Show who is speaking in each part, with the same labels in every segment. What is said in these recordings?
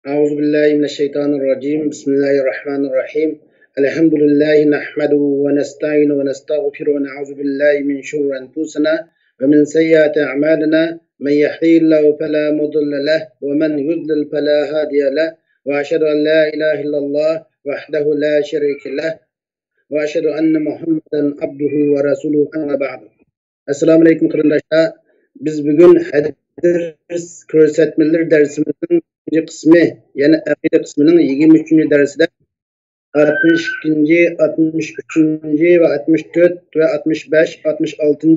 Speaker 1: أعوذ بالله من الشيطان الرجيم بسم الله الرحمن الرحيم الحمد لله نحمده ونستعين ونستغفر ونعوذ بالله من شرور أنفسنا ومن سيئات أعمالنا من يهدي الله فلا مضل له ومن يضلل فلا هادي له وأشهد أن لا إله إلا الله وحده لا شريك له وأشهد أن محمدا عبده ورسوله أما بعد السلام عليكم قرنداشlar biz bugün hadis ko'rsatmalar darsimizning birinci qismi yani aqida qismining 23. dersida 62, 63 ve 64 ve 65, 66.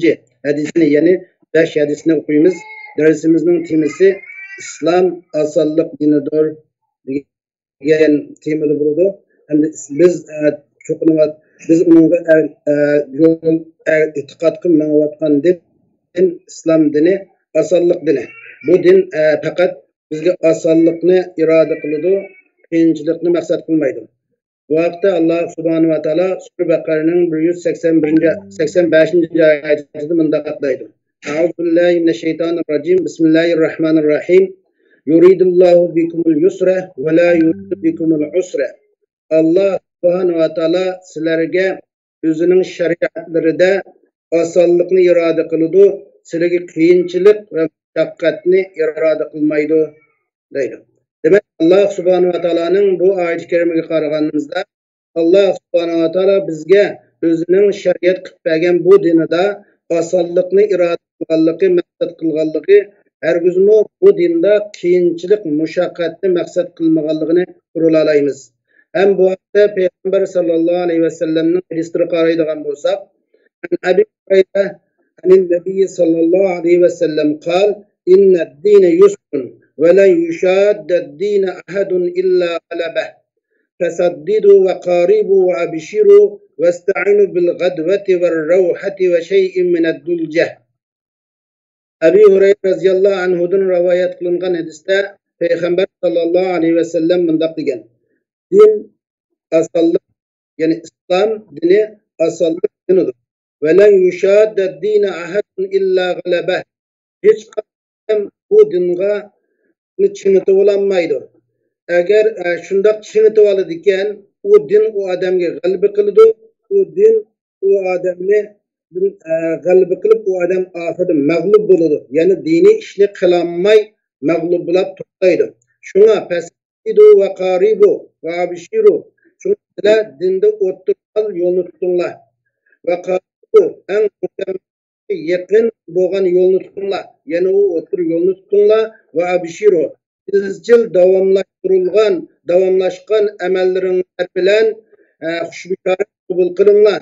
Speaker 1: hadisini yani 5 hadisini okuyumuz. Dersimizin temisi İslam asallık dinidir degan temada bo'ladi. Endi biz unga yo'l e'tiqod qilmayotgan din İslam dini asallık dini. Bu din fakat bizga asallıkni iroda qiladi, qiyinchilikni maqsad qilmaydi. Bu haqda Allah subhanahu va taolo Sura Baqaraning 185. oyatida bunday aytadi. A'udhu billahi mineşşeytanirracim. Bismillahirrahmanirrahim. Yuridullahu bikumul yusra ve la yuridu bikumul usra. Allah subhanahu va taolo sizlarga o'zining shariatlarida osonlikni iroda qiladi, sizlarga qiyinchilik va mashaqqatni iroda qilmaydi deydi. Demek Allah subhanahu wa ta'alaning bu oyat-i karimaga qaraganimizda Allah subhanahu wa ta'ala bizga o'zining shariat qilib bergan bu dinida osonlikni iroda qilganligi, maqsad qilganligi, hargizmi bu dinda qiyinchilik, mushaqqatni maqsad qilmaganligini ko'ralaymiz. Hem bu haqda Peygamber sallallohu alayhi ve sellem'nin hadisini qaraydigan bo'lsak, Abi Hurayra an-Nabiy sallallohu alayhi ve sellem qal: "İnned-dîne yusrun ve len yuşâdded-dîne ahadun illa galebeh. Fesaddidu ve qaribu ve abşiru vesta'inu bil-gadveti ve'r-ravhati ve şey'in mined-dulceh." Abi Hurayra radhiyallahu anhu'dan rivayet kılıngan hadiste Peygamber sallallahu aleyhi ve sellem bundak degan: din asallık yani İslam dini asallık dinidir. Ve len yuşâdded-dîne ahadun illa galebeh. Hiç kim bu dinga çiğnetip olanmaydı. Eğer şundak çiğnetip alıdı iken o din o adamga g'alaba qiladi, o din o adamni g'alaba qilib o adam oxirida mag'lub bo'ladi. Ya'ni diniy ishni qilolmay mag'lub bo'lib to'xtaydi. Shunga fasdidu va qaribu va abshiru. Shunga dinda o'tirgan yo'lni tutinglar. Va qaribu eng yaqin bo'lgan yo'lni tutinglar. Ya'ni u o'tir yo'lni tutinglar va abshiru. İzchil davamlashgan amallaringlar bilan xushbixor qabul qilinglar.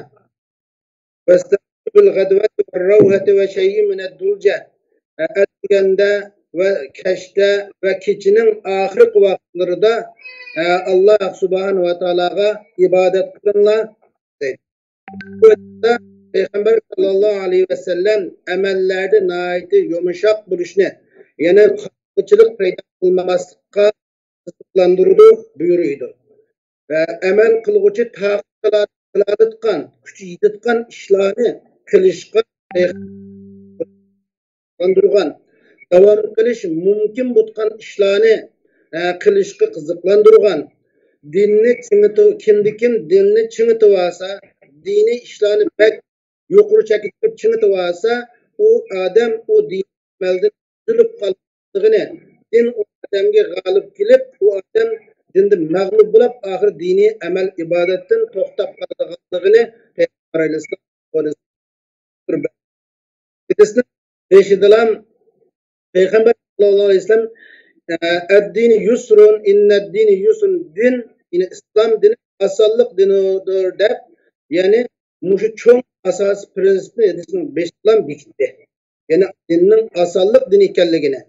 Speaker 1: Vastabil gadvati va ravhati va shay'in min ad-dulja. Atganda va kashda va kechining oxirgi vaqtlarida Allah subhanahu va taologa ibodat qilinglar deydi. Bu yerda Peygamber sallallohu alayhi ve sellem amallerde nihayet yumuşak bo'lishni, ya'ni qiyinchilik paydo qilmaslikka tasdiqlandırdı buyuruyordu. Ve amel qilguvchi qiladigan, kuchi yetadigan ishlarni qilishga qandırgan, davom qilish mumkin bo'lgan ishlarni qilishga qiziqlantirgan, dinni kim dinni chingitib olsa, diniy ishlarni bak yuqori chekib chingitib olsa, u odam o din amaldan uzilib qolganligini, din o adamga g'olib kelib, u odam dinda mag'lub bo'lib, oxir diniy amal ibodatdan to'xtab qolganligini Peygamber alayhisalom Beşidilam Peygamber sallallahu aleyhi ve sellem ad-dini yusrun inned-dini yusrun din yine İslam dini asallık dinidir deb yani muşu çoğun asas prensipini edisinin beşidilam bitti. Yani dinin asallık din ekanligini.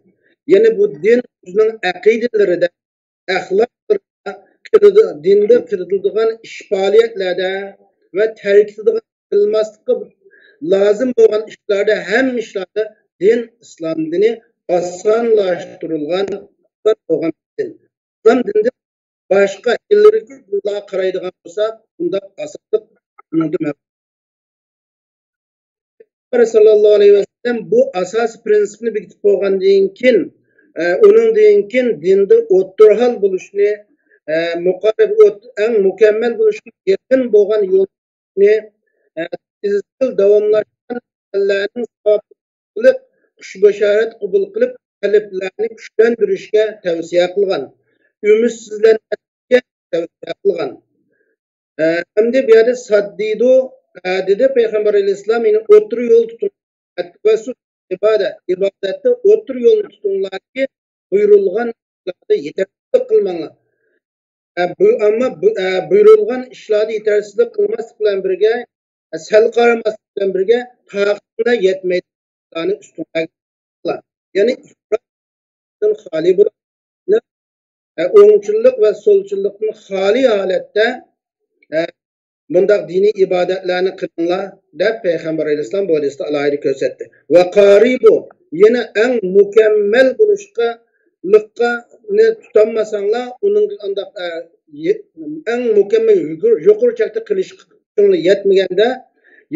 Speaker 1: Yani bu din o'zining aqidalarida, axloqlarida, dinda kiritilgan ish faoliyatlarda ve tarkitidigan qilmaslikka lazım bo'lgan ishlarda ham ishlarda din İslam dini osonlashtirilgan bo'lgan din. İslam dinida boshqa illarga qaraydigan bo'lsak, bunda asosliq Peygamber sallallahu aleyhi ve sellem bu asas prensipini bekitip olgandan keyin Onun deyinkin dinde o'ttirhal buluşni muqarrib eng mukammal buluşga yakın bo'lgan yo'lni izchil davomlashgan amallarning savoblik xushbashorat qabul qilib qalblarni kuchlantirishga tavsiya qilgan. Ümidsizlanishga tavsiya qilgan. Hamda bu yerda saddiydu dedi Peygamber Aleyhisselam yine o'tir yo'l tutun. İbadette o'tir yo'lni tutinglar ki buyurilgan ishlarda yetarlilik qilmanglar. Ama buyurilgan ishlarda yetarlilik qilmaslik bilan birga sal qaramaslik bilan birga taqatga yetmaydiganlarni ustunga qilinglar. Ya'ni ifratdan xoli bo'lib o'ngchillik va so'lchillikdan xoli holatda bundaq diniy ibodatlarni qilinglar deb Peygamber Aleyhisselam bu hadisda alohida ko'rsatdi. Va qaribu yana eng mukammal bo'lishga liqqani tutanmasanglar uning andaq eng mukammal yuqori chakda qilish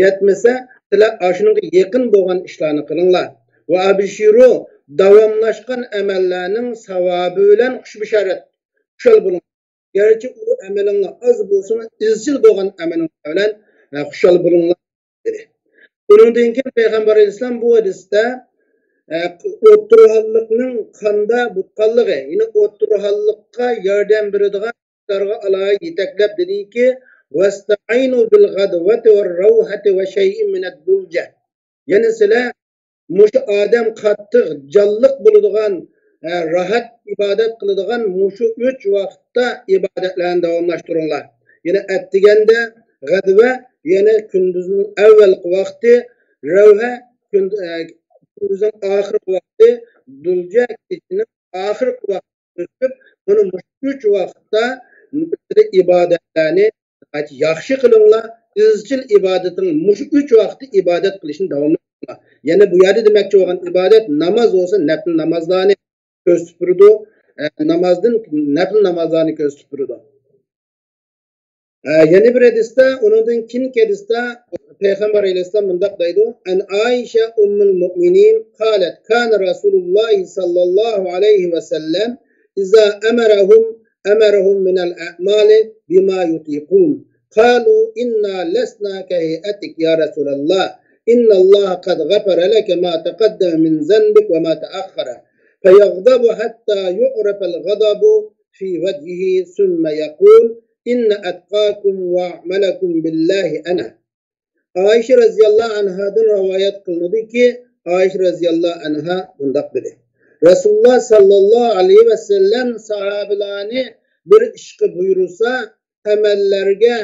Speaker 1: yetmasa sizlar ashunga yaqin bo'lgan ishlarni qilinglar. Va abshiru davomlashgan amallarning savobi bilan xushbisharat xushal bo'ling. Gerçi o amelin az bulsun, izcil doğan amelin bilen xushal bulunlar dedi. Bunun için Peygamber Aleyhisselam bu hadiste o'ttirhallıkның kanda butqallığı, yine o'ttirhallıkka yardım beradigan işlarga alayı yetaklep dedi ki "Vesta'inu bil gadvati ve ravhati ve şey'in min ad-dulja." Yani sizler muşu adam qattiq jalliq bo'ladigan rahat ibadet kılıdığan muşu 3 vakitte ibadetlerini davamlaştırırlar. Yine ettigende gadve yine gündüzün evvel vakti, revhe gündüzün ahir vakti, dulce kişinin ahir vakti bunu muşu 3 vakitte ibadetlerini yaxşı kılınlar. İzcil ibadetin muşu 3 vakti ibadet kılışını davamlaştırırlar. Yani bu yerde demekçi olan ibadet namaz olsa nefil namazlarını göz süpürdü. Namazdan nafil namazlarını göz süpürdü. Yeni bir hadiste, onun kinki hadiste Peygamber Aleyhisselam mundaq deydi. En Aişe ummul mu'minin qalet kana Resulullah sallallahu aleyhi ve sellem iza emerahum minel a'mali bima yutiqun. Qalu inna lesna kehiyetik ya Resulallah. İnna Allah kad gafara leke ma taqaddama min zenbik ve ma teakhara. فيغضب حتى يعرف الغضب في وجهه ثم يقول إن أتقاكم وأعملكم بالله أنا. Ayşe radıyallahu anhadan rivayet kılındı ki Ayşe radıyallahu anha bundak dedi. Resulullah sallallahu aleyhi ve sellem sahabilerini bir işki buyurursa emellerge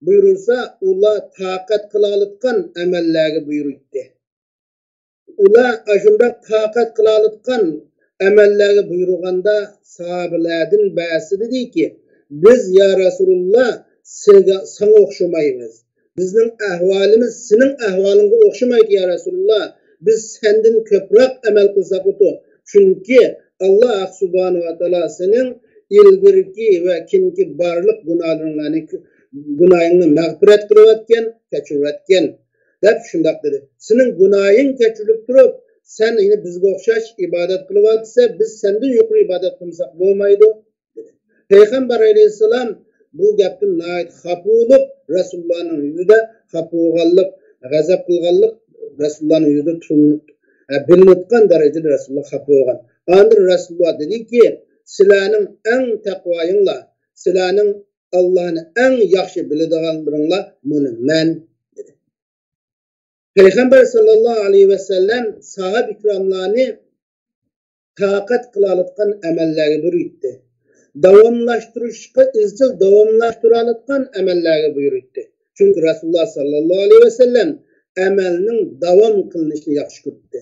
Speaker 1: buyurursa ula taqat kılalıtkan emellerge buyuruydu. Ular aşunda taqat kılalıtkan emelleri buyurganda sahabelerden ba'si dedi ki biz ya Resulullah sana okşamayız. Bizning ahvalimiz senin ahvalingga o'xshamaydi ya Resulullah. Biz senden ko'proq amal qilsak o'tu. Chunki Alloh subhanahu va taolo sening ilgirki va kinki barliq gunohingni mag'firat qilayotgan, kechirayotgan deb shundoq dedi. Sening gunohing kechirilib turib, sen yine bizga o'xshash ibodat qilyapsa, biz sendan yuqori ibodat qilsak bo'lmaydi dedi. Payg'ambar alayhissalom bu gapdan nayt xafa bo'lib, Resulullah'ın yüzüde xafa bo'lganlik, g'azab qilganlik Resulullah'ın yüzüde bilinayotgan darajada Resulullah xafa bo'lgan. Ondan Resulullah dedi ki, sizlarning eng taqvoyinglar, sizlarning Allah'ni eng yaxshi biladiganlaringlar buni men dedi. Peygamber sallallahu aleyhi ve sellem sahab ikramlarını taqat qilayotgan amallarga buyurdi. Davomlashtirishga izchil davomlashtirayotgan amallarga buyurdi. Chunki Rasululloh sallallohu alayhi va sallam amalning davom qilinishini yaxshi ko'rdi.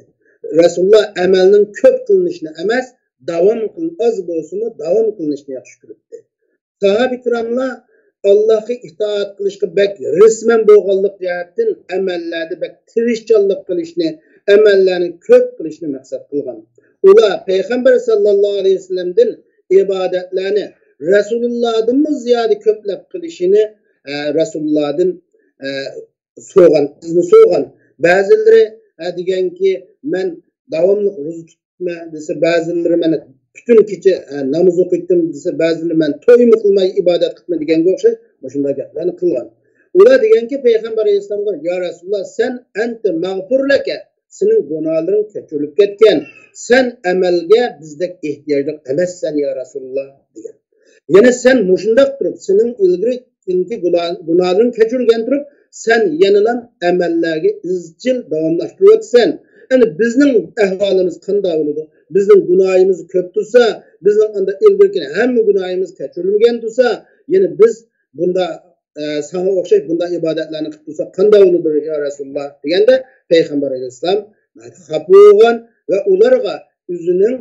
Speaker 1: Rasululloh amalning ko'p qilinishini emas, az bo'lsa-mu davom qilinishini yaxshi ko'rdi. Sahaba ikramlar Allohga itoat qilishga bak resmen bo'lganlik jihatdan amallarda bak tirishchanlik qilishni, amallarni ko'p qilishni maqsad qilgan. Ular payg'ambar sallallohu alayhi vasallamdan ibadetlerini Resulullah'dan ziyade köplep kılışını Resulullah'dan soğan. Bazıları diyen ki ben davamlı rozu dese bazıları men bütün kecha namoz o'qiydim desa ba'zilar men to'ymi qilmay ibodat qilma deganga o'xshash shunday gaplarni qilgan. Ular deganki payg'ambar alayhissalomga ya Rasululloh sen anta mag'furlaka sening gunohlaring kechirilib ketgan. Sen amalga bizdek ehtiyojli emassan ya Rasululloh degan. Yana sen mushundaq turib sening ilki gunohlaring kechirilgan turib sen yenilan amallarga izchil davomlashtiryapsan. Yani bizning ahvolimiz qanday bo'ladi? Bizning gunohimiz ko'p tursa, bizning anda ilgirki hamma gunohimiz kechirilmagan tursa, yana biz bunda sana o'xshash bunday ibodatlarni qilib tursa qanday bo'ladi ya Rasululloh deganda payg'ambar alayhissalom xafa bo'lgan va ularga o'zining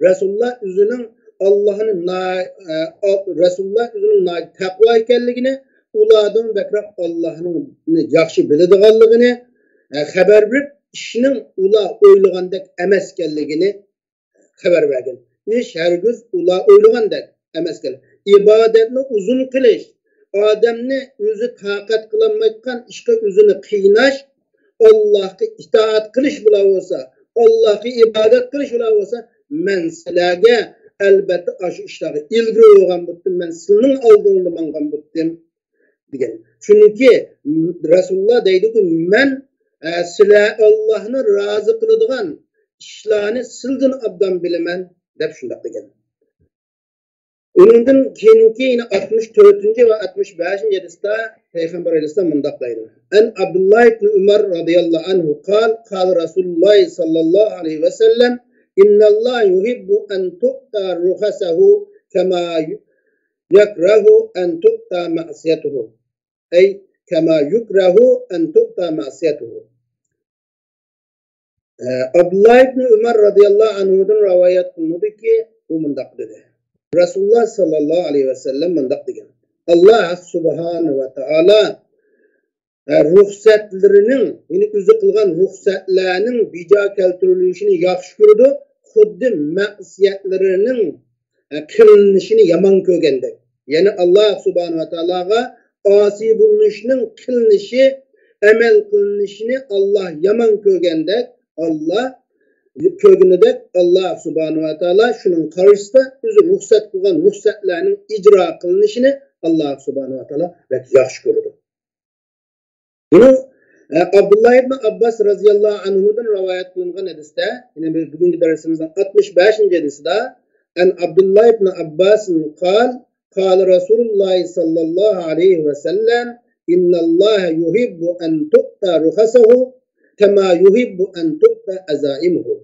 Speaker 1: Rasululloh o'zining Rasululloh o'zining taqvo ekanligini, ulardan bakroq Allohning yaxshi biladiganligini xabar berib, ishning ular o'ylagandek emas ekanligini xabar bergan. Ish hargiz ular o'ylagandek emas ekan. İbadetni uzun qilish, odamni o'zi taqat qilolmayotgan ishga o'zini qiynash, Allohga itoat qilish bilan bo'lsa, Allohga ibodat qilish bilan bo'lsa, men sizlarga albatta shu ishlarga ilgari bo'lgan bo'ldim, men sizning oldingizda mangan bo'ldim degan. Chunki Rasululloh deydi-ku, men sizlar Allohni rozi qiladigan ishlarni sizdan obdan bilaman deb shunday degan. Onundan keyingi 64 ve 65 hadisda Peygamber Aleyhisselam mundaq deydi. En Abdullah ibn Umar radıyallahu anhu qal Rasulullah sallallahu aleyhi ve sellem innallah yuhibbu en tu'ta ruhasahu kema yakrahu en tu'ta ma'siyatuhu. Ey kema yukrahu en tu'ta ma'siyatuhu. Abdullah ibn Umar radıyallahu anhu'dan rivayet kılındı ki bu mundaq dedi. Rasulullah sallallahu aleyhi ve sellem mundaq degan. Allah subhanahu ve taala ruhsatlarının, yani o'zi qilgan ruhsatlarning bijo keltirilishini yaxshi ko'rdi, xuddi ma'siyatlarining qilinishini yomon ko'rgandek. Ya'ni Allah subhanahu ve taolaga osiy bo'lishning qilinishi, amal qilinishini Allah yomon ko'rgandek, Allah kögünüdek Allah subhanahu wa ta'ala şunun karşısında özü ruhsat kılgan ruhsatlarının icra kılınışını Allah subhanahu wa ta'ala yaxşı gördü. Bunu Abdullah ibn Abbas radıyallahu anhu'dan rivayet kılıngan hadiste, yine bugünkü dersimizden 65. hadisde en Abdullah ibn Abbas'ın قال Resulullah sallallahu aleyhi ve sellem innallaha yuhibbu en tu'ta ruhasahu kema yuhibbu en tu'ta azaimuhu.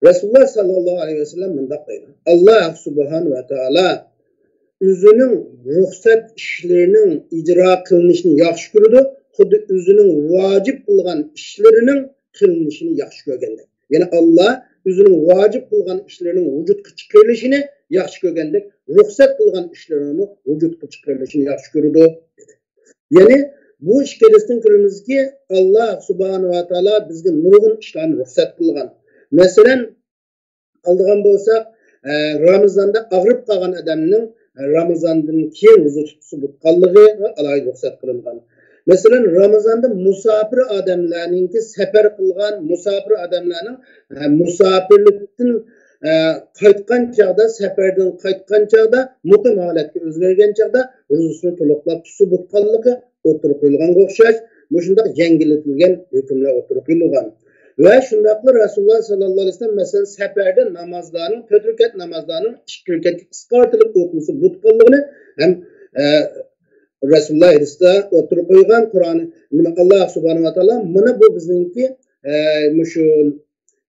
Speaker 1: Resulullah sallallahu aleyhi ve sellem mundaq deydi. Allah subhanahu ve taala o'zining ruxsat ishlarining ijro qilinishini yaxshi ko'radi, xuddi o'zining vojib qilgan ishlarining qilinishini yaxshi ko'rgandek. Ya'ni Allah o'zining vojib qilgan ishlarining vujudga chiqarilishini yaxshi ko'rgandek, ruxsat qilgan ishlarini vujudga chiqarilishini yaxshi ko'radi dedi. Ya'ni bu ishkerisdan ko'ramizki, Allah subhanahu ve taala bizga nurg'un ishlarni ruxsat qilgan. Mesela aldığan bolsak Ramazanda ağrıp kalan adamның Ramazandan keyin roza tutsa tutqanlığı alayda ruxsat qilingan. Mesela Ramazanda musafir adamlarninki sefer qilgan musafir adamlarning musafirlikdan qaytgan chaqda, seferdan qaytgan chaqda muqim holatga o'zgargan chaqda rozasini to'liqlab tutsa tutqanlığı o'tirib qo'yilganga o'xshash, shunday yangilatilgan hukmlar o'tirib qo'yilgan. Ve şundaklı Resulullah sallallahu aleyhi ve sellem mesela seferde namazlarının, 4 rekat namazlarının 2 rekat kıskartılıp okunusu butkalığını hem Resulullah hadiste oturup koygan Kur'an'ı Allah subhanahu wa ta'ala bunu bu bizimki şu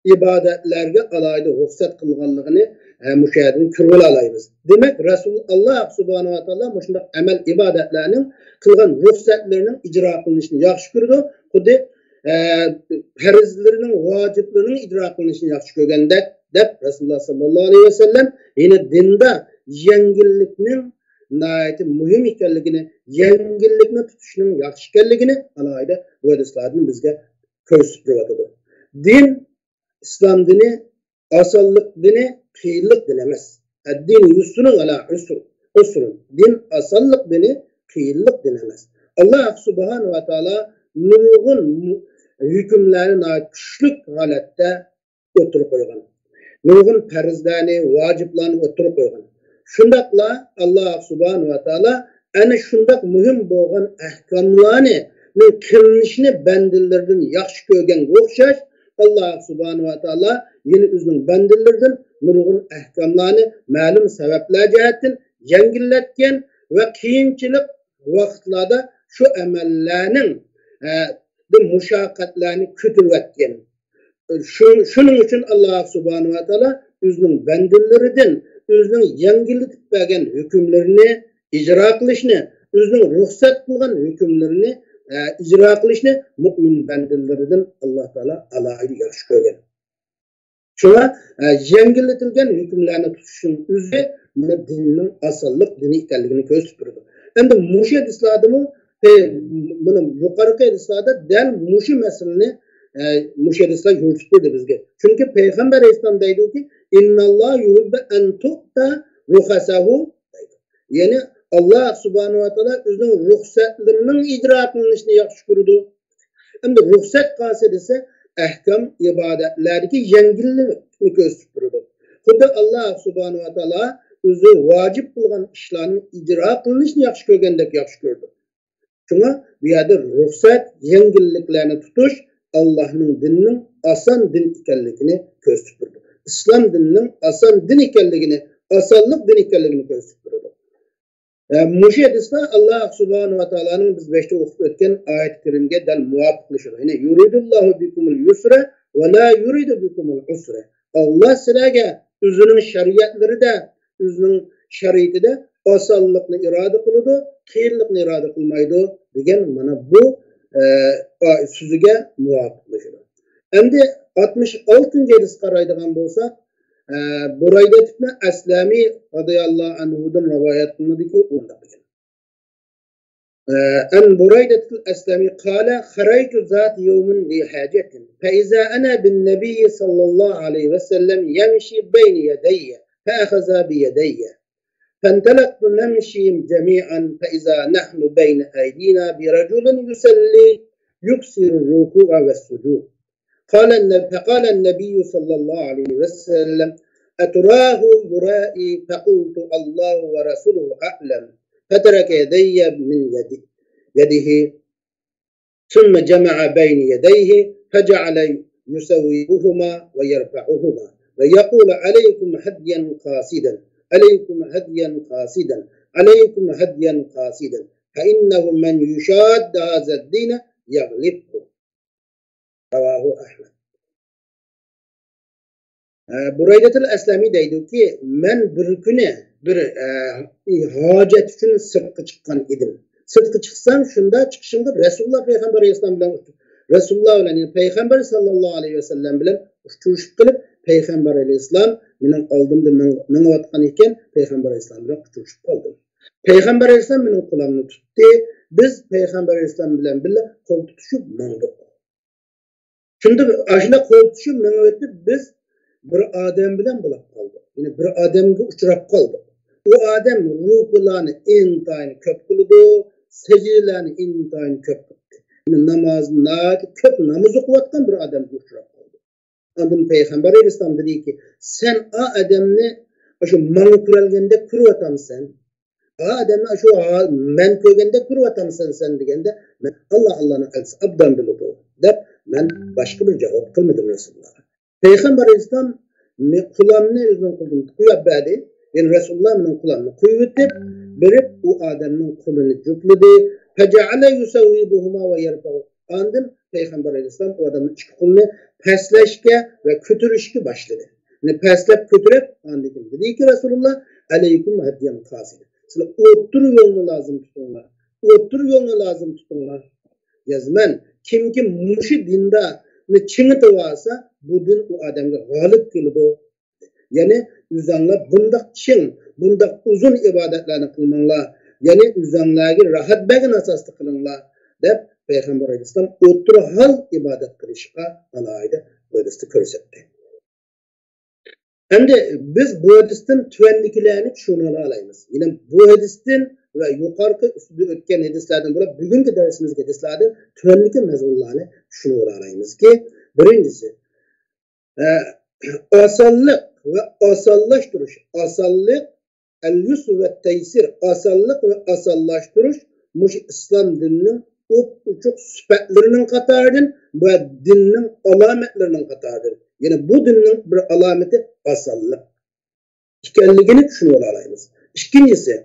Speaker 1: ibadetlerge alayda ruhsat kılganlığını müşahedini kırgıl alayımız. Demek Allah subhanahu wa ta'ala şundak amel ibadetlerinin kılgan ruhsatlarının icra kılınışını yaxşı gördü. Kudde farzlarının, vaciblarının idra kılınışını yaxşı ko'rgandek deb Rasululloh sallallohu alayhi ve sellem yine dinda yengillikning nayeti muhim ekanligini, yengillikni tutishning yaxshi ekanligini alayda bu hadislardan bizga ko'rsatib turadi. Din islom dini osonlik dini, qiyinlik dini emas. Ad-din yusrun ala usrun. Din osonlik dini, qiyinlik dini emas. Allah subhanahu wa taala nurg'un hükümlerini güçlük halette oturup koygan. Nurgun perizlerini, vaciplerini oturup koygan. Şundakla Allah subhanahu ve taala ana şundak mühim bolgan ahkamlarını kılınışını bendilerden yaxşı görgen okşaş Allah subhanahu ve taala yeni üzünün bendilerden nurgun ahkamlarını malum sebepler cihetten yengilletken ve kıyınçılık vaktlarda şu emellerinin muşakkatlerini kütüvetken. Şunun için Allah subhanahu ve taala üzünün bendilerden üzünün yengilletip bergen hükümlerini icra kılışını, üzünün ruhsat kılgan hükümlerini icra kılışını mümin bendilerden Allah Teala alaydı yaxşı görgen. Şuna yengilletilgen hükümlerini tutuşun üzü bunu dininin asallık dini ekanligini gösterip durdu. Endi muşu hadisladımı bunun yukarıki hadislada del muşu meselini muşu hadislar yürütüldü bizge. Çünkü Peygamber Aleyhisselam deydi ki innallah yuhibbe en tu'ta ruhasahu deydi. Yani Allah subhanahu wa ta'ala özünün ruhsatlarının icra kılınışını yaxşı görüdü. Endi ruhsat qasid ise ahkam ibadetlerdeki yengillikni gösterip durdu. Xuddi Allah subhanahu wa ta'ala özü vacip kılgan işlerin icra kılınışını yaxşı görgendek yaxşı gördü. Şuna bu yerde ruhsat yengilliklerini tutuş Allah'ın dininin asan din ekanligini gösterip durdu. İslam dininin asan din ekanligini, asallık din ekanligini gösterip durdu. Muşu hadisde Allah subhanahu wa ta'ala'nın biz beşte okup ötken ayet-i kerimge del muvafıklaşır. Yani yuridullahu bikumul yusra ve la yuridu bikumul usra. Allah sizlerge özünün şeriatları da, özünün şeriatı da asallıkını irade kılıdı, kıyırlıkını irade kılmaydı degen mana bu sözüge muvafıklaşır. Endi 66. hadis qaraydigan bolsak, Burayda ibn Aslami radıyallahu anhu'dan rivayet kılındı ki onda bilen. En Burayda ibn Aslami قال خرجت ذات يوم لحاجة فإذا أنا بالنبي صلى الله عليه وسلم يمشي بين يدي فأخذ بيدي فانطلقت نمشي جميعا فإذا نحن بين أيدينا برجل يصلي يكسر الركوع والسجود فقال النبي صلى الله عليه وسلم أتراه يرائي فقلت الله ورسوله أعلم فترك يدي من يده ثم جمع بين يديه فجعل يسويهما ويرفعهما ويقول عليكم هديا قاصدا عليكم هديا قاصدا عليكم هديا قاصدا فإنه من يشاد هذا الدين يغلبه Ravahu Ahmed. Buraydatul Aslami deydi ki men bir güne bir hacet için sırtqa çıkkan idim. Sırtqa çıksam şunda çıkışımda Resulullah Peygamber Aleyhisselam bilen Resulullah bilen Peygamber sallallahu aleyhi ve sellem bilen uçuşup kılıp Peygamber Aleyhisselam benim aldığımda men vatkan iken Peygamber Aleyhisselam bilen uçuşup kaldım. Peygamber Aleyhisselam benim kulağımı tuttu. Biz Peygamber Aleyhisselam bilen kol tutuşup mandık. Şimdi aşına korkuşu menüvette biz bir adem bilen bulak kaldık. Yani bir ademge uçurap kaldık. O adem ruhlarını intayını köp kılıdı, secdelerini intayını köp kıldı. Yani köp namaz okuvattan bir ademge uçurap kaldı. Anladın Peygamber Aleyhisselam dedi ki sen o ademni şu manı kuralgende kuruvatam sen. O ademni şu men köygende kuruvatam sen degende Allah'ın elçisi abdan bildi dep ben başka bir cevap kılmadım Resulullah'a. Peygamber Aleyhisselam kulağını özünün kulunu kuyup verdi. Yani Resulullah'ın kulağını kuyup verip o adamın kulunu cüpledi. Feceale yusavvibuhuma ve yerfa'u. Andın Peygamber Aleyhisselam o adamın iki kulunu pesleşke ve kötürüşke başladı. Yani peslep kötürüp andın. Dedi ki Resulullah aleyküm hediyen kaside. Size otur yolunu lazım tutunlar. Otur yolunu lazım tutunlar. Yazmen. Kimki muşi dinda ne çingiti varsa bu din o adamga galip kılıdı. Yani üzanla bundak çing, bundak uzun ibadetlerini kılmanla, yani üzanlagi rahat begin asaslı kılınla dep Peygamber Aleyhisselam otur hal ibadet kılışka alaydı böylesi körsetti. Hem de biz bu hadisten tüvenlikilerini şunala alayımız. Yine bu hadisten ve yukarıki üstüde ötken hadislerden bulup bugünkü dersimizde hadislerden tümendeki mezunlarını düşünüyor alayımız ki birincisi asallık ve asallaştırış, asallık el-yusr ve teysir, asallık ve asallaştırış İslam dininin çok süpetlerinin katarıdır ve dinin alametlerinin katarıdır. Yani bu dinin bir alameti asallık. İkenligini düşünüyor alayımız. İkincisi,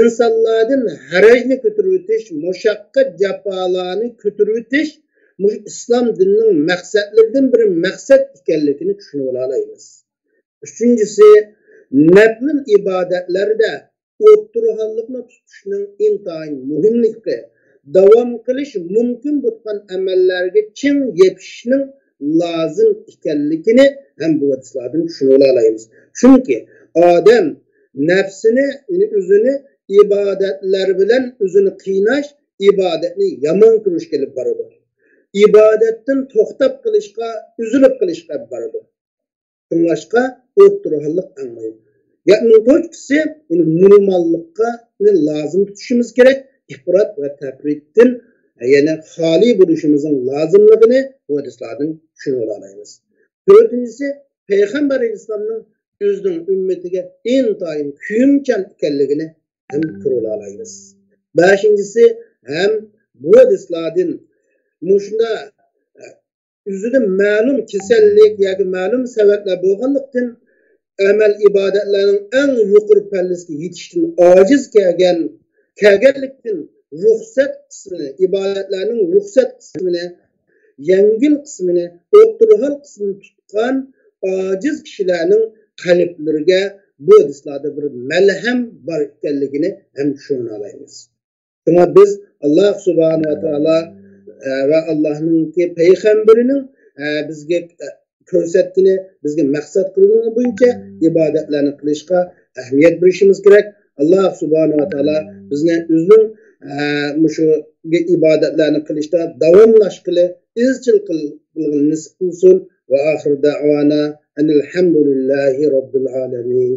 Speaker 1: insanlardan harajını götürüvetiş, muşakkat cepalarını götürüvetiş, İslam dininin məqsədlərdən bir məqsəd ikənligini düşünüyor alayımız. Üçüncüsü, neflin ibadetlerde oturuhallıkla tutuşunun intayın mühimlikte devam kılış mümkün butkan emellerge çin yetişinin lazım ikənligini hem bu hadislerden düşünüyor alayımız. Çünkü Adem nefsini, özünü ibadetler bilen özünü kıynaş, ibadetini yaman kılış gelip vardı. İbadetten toxtab qilishqa, üzülüp qilishqa baradi. Şunlaşqa o'ttiruhalliq anlayın. Yani to'rtkisi minimallikqa lazım tutuşumuz gerek. İfrat ve tefrittin yani hali buluşumuzun lazımlığını bu hadislerden düşünüyor alayımız. Dördüncüsü Peygamber Aleyhisselam'ın özünün ümmetine intayın kuyumcan ikenligini hem kurul alayımız. Beşincisi hem bu hadislerden Muşunda üzüde ma'lum kesellik yoki ma'lum sebepler bo'lganlikdan amal ibadetlerinin en yuqori pallasiga yetishdan ojiz kelganlikdan ruxsat qismini, ibadetlerinin ruxsat qismini, yengil qismini, o'tirhal qismini tutgan ojiz kishilarning qalblariga bu hadislarda bir malham bor ekanligini ham tushuna olamiz. Shunga biz Alloh subhanahu va taolo ve Allah'ın ki peygamberinin bizge ko'rsatgani, bizge maqsad qilgani bo'yicha ibadetlerini qilishga ahamiyat berishimiz kerak. Alloh subhanahu va taolo bizni o'zining shu ibadetlerini qilishda davomlashqili, izchil qilishni nasib qilsin. Va oxir da'vona alhamdulillahi robbil alamin.